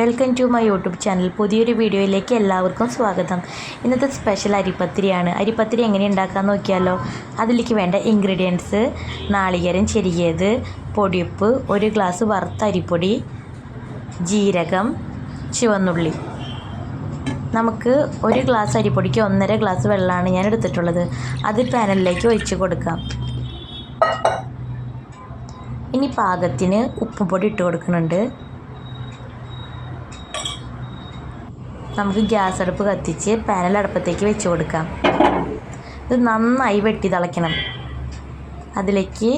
Welcome to my YouTube channel. പുതിയൊരു വീഡിയോയിലേക്ക് എല്ലാവർക്കും സ്വാഗതം. ഇന്നത്തെ സ്പെഷ്യൽ അരിപ്പത്തിരിയാണ്. അരിപ്പത്തിരി എങ്ങനെ ഉണ്ടാക്കാമെന്ന് നോക്കിയാലോ. അതിലേക്ക് വേണ്ട ഇൻഗ്രീഡിയൻസ്: നാളികേരം ചെരികിയത്, പൊടിയുപ്പ്, 1 ഗ്ലാസ് വറുത്ത അരിപ്പൊടി, ജീരകം, ചുവന്നുള്ളി. നമുക്ക് 1 ഗ്ലാസ് അരിപ്പൊടിക്ക് 1.5 ഗ്ലാസ് വെള്ളമാണ് ഞാൻ എടുത്തിട്ടുള്ളത്. അത് പാനിലേക്ക് ഒഴിച്ച് കൊടുക്കാം. ഇനി പാകത്തിന് ഉപ്പുപൊടി ഇട്ട് കൊടുക്കുന്നുണ്ട്. നമുക്ക് ഗ്യാസ് അടുപ്പ് കത്തിച്ച് പാനിൽ അടുപ്പത്തേക്ക് വെച്ച് കൊടുക്കാം. ഇത് നന്നായി വെട്ടി തിളയ്ക്കണം. അതിലേക്ക്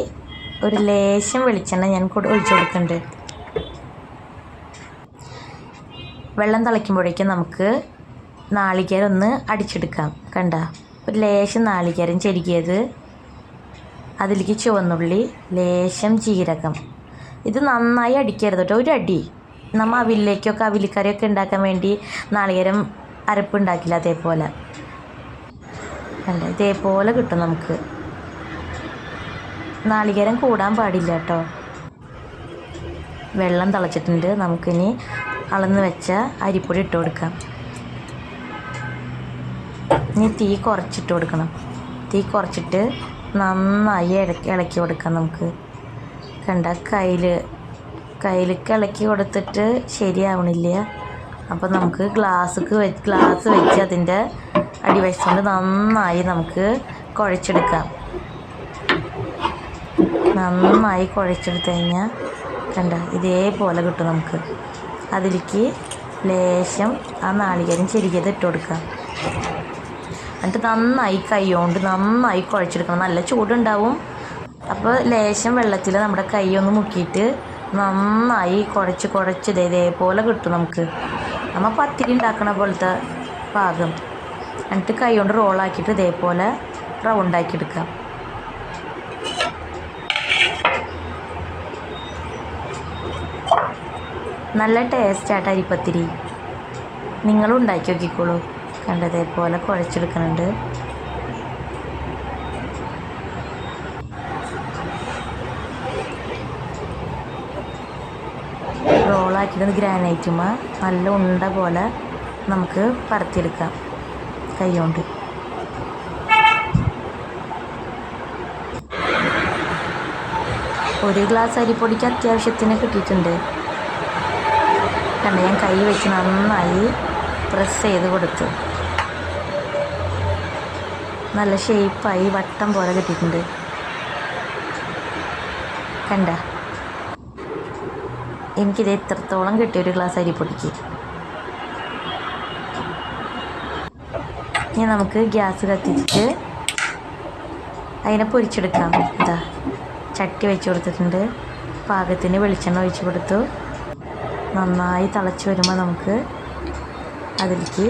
ഒരു ലേശം വെളിച്ചെണ്ണ ഞാൻ ഒഴിച്ചു കൊടുക്കുന്നുണ്ട്. വെള്ളം തിളയ്ക്കുമ്പോഴേക്കും നമുക്ക് നാളികേരം ഒന്ന് അടിച്ചെടുക്കാം. കണ്ട, ഒരു ലേശം നാളികേരം ചെരുകിയത്, അതിലേക്ക് ചുവന്നുള്ളി, ലേശം ജീരകം. ഇത് നന്നായി അടിക്കരുത് കേട്ടോ, ഒരു അടി. നമ്മൾ അവിലിക്കറിയൊക്കെ ഉണ്ടാക്കാൻ വേണ്ടി നാളികേരം അരപ്പുണ്ടാക്കില്ല, അതേപോലെ കണ്ട, ഇതേപോലെ കിട്ടും നമുക്ക്. നാളികേരം കൂടാൻ പാടില്ല കേട്ടോ. വെള്ളം തിളച്ചിട്ടുണ്ട്. നമുക്കിനി അളന്ന് വെച്ച അരിപ്പൊടി ഇട്ട് കൊടുക്കാം. ഇനി തീ കുറച്ചിട്ട് കൊടുക്കണം. തീ കുറച്ചിട്ട് നന്നായി ഇളക്കി കൊടുക്കാം. നമുക്ക് കണ്ട, കയ്യിലേക്ക് ഇളക്കി കൊടുത്തിട്ട് ശരിയാവണില്ല. അപ്പോൾ നമുക്ക് ഗ്ലാസ് വെച്ച് അതിൻ്റെ അടിവശം കൊണ്ട് നന്നായി നമുക്ക് കുഴച്ചെടുക്കാം. നന്നായി കുഴച്ചെടുത്ത് കഴിഞ്ഞാൽ കണ്ട, ഇതേപോലെ കിട്ടും നമുക്ക്. അതിലേക്ക് ലേശം ആ നാളികേരം ചെരുകിയത് ഇട്ട് കൊടുക്കാം. എന്നിട്ട് നന്നായി കൈകൊണ്ട് നന്നായി കുഴച്ചെടുക്കണം. നല്ല ചൂടുണ്ടാവും. അപ്പോൾ ലേശം വെള്ളത്തിൽ നമ്മുടെ കൈ ഒന്ന് മുക്കിയിട്ട് നന്നായി കുഴച്ച് ഇതേപോലെ കിട്ടും നമുക്ക്. നമ്മൾ പത്തിരി ഉണ്ടാക്കണ പോലത്തെ പാകം. എന്നിട്ട് കൈ കൊണ്ട് റോളാക്കിയിട്ട് ഇതേപോലെ റൗണ്ടാക്കി എടുക്കാം. നല്ല ടേസ്റ്റായിട്ട് അരിപ്പത്തിരി. നിങ്ങളും ഉണ്ടാക്കി നോക്കിക്കോളൂ. കണ്ടതേപോലെ കുഴച്ചെടുക്കുന്നുണ്ട്. റോളാക്കിയിട്ട് ഗ്രാനൈറ്റുമ്മ നല്ല ഉണ്ട പോലെ നമുക്ക് പരത്തിയെടുക്കാം കൈ കൊണ്ട്. ഒരു ഗ്ലാസ് അരിപ്പൊടിക്ക് അത്യാവശ്യത്തിന് കിട്ടിയിട്ടുണ്ട്. കണ്ട, ഞാൻ കൈ വെച്ച് നന്നായി പ്രസ് ചെയ്ത് കൊടുത്തു. നല്ല ഷേപ്പായി വട്ടം പോലെ കിട്ടിയിട്ടുണ്ട്. കണ്ട, എനിക്കിത് എത്രത്തോളം കിട്ടി ഒരു ഗ്ലാസ് അരിപ്പൊടിക്ക്. ഇനി നമുക്ക് ഗ്യാസ് കത്തിച്ചിട്ട് അതിനെ പൊരിച്ചെടുക്കാം. ഇതാ ചട്ടി വെച്ച് കൊടുത്തിട്ടുണ്ട്. പാകത്തിന് വെളിച്ചെണ്ണ ഒഴിച്ച് കൊടുത്തു. നന്നായി തിളച്ച് വരുമ്പോൾ നമുക്ക് അതിലേക്ക്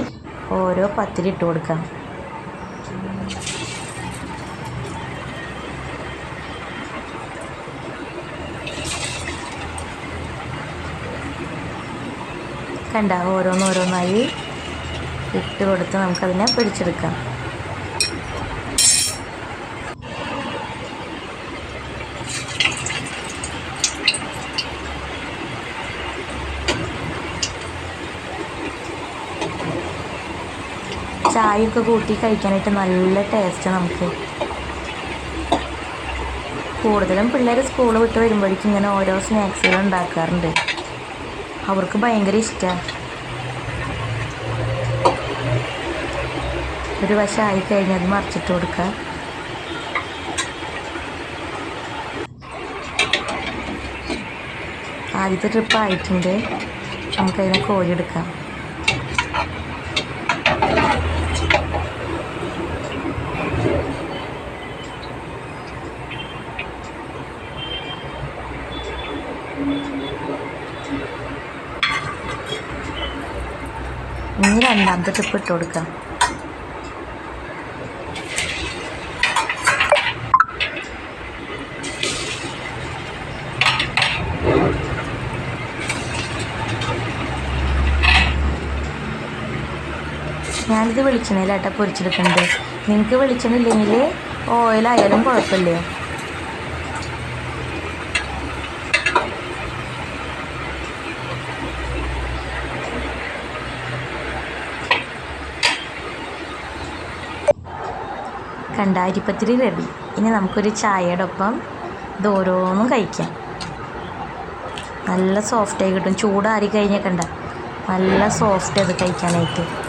ഓരോ പത്തിരി ഇട്ട് കൊടുക്കാം. കണ്ട, ഓരോന്നോരോന്നായി ഇട്ട് കൊടുത്ത് നമുക്കതിനെ പൊരിച്ചെടുക്കാം. ചായയൊക്കെ കൂട്ടി കഴിക്കാനായിട്ട് നല്ല ടേസ്റ്റാണ് നമുക്ക്. കൂടുതലും പിള്ളേർ സ്കൂൾ വിട്ട് വരുമ്പോഴേക്കും ഇങ്ങനെ ഓരോ സ്നാക്സുകൾ ഉണ്ടാക്കാറുണ്ട്. അവർക്ക് ഭയങ്കര ഇഷ്ടമാണ്. ഒരു വശം ആയിക്കഴിഞ്ഞാൽ അത് മറിച്ചിട്ട് കൊടുക്കുക. ആദ്യത്തെ ട്രിപ്പ് ആയിട്ടുണ്ട്. നമുക്കതിനെ കോരിയെടുക്കാം. ഇനി രണ്ടാമത്തെ ട്രിപ്പ് ഇട്ട് കൊടുക്കാം. ഞാനിത് വെളിച്ചെണ്ണയിലാട്ടാ പൊരിച്ചെടുക്കുന്നത്. നിങ്ങൾക്ക് വെളിച്ചെണ്ണ ഇല്ലെങ്കിൽ ഓയിലായാലും കുഴപ്പമില്ല. കണ്ട അരിപ്പത്തിരി റെഡി. ഇനി നമുക്കൊരു ചായയുടെ ഒപ്പം ഇത് ഓരോന്നും കഴിക്കാം. നല്ല സോഫ്റ്റായി കിട്ടും. ചൂടാറി കഴിഞ്ഞാൽ കണ്ട നല്ല സോഫ്റ്റ് അത് കഴിക്കാനായിട്ട്.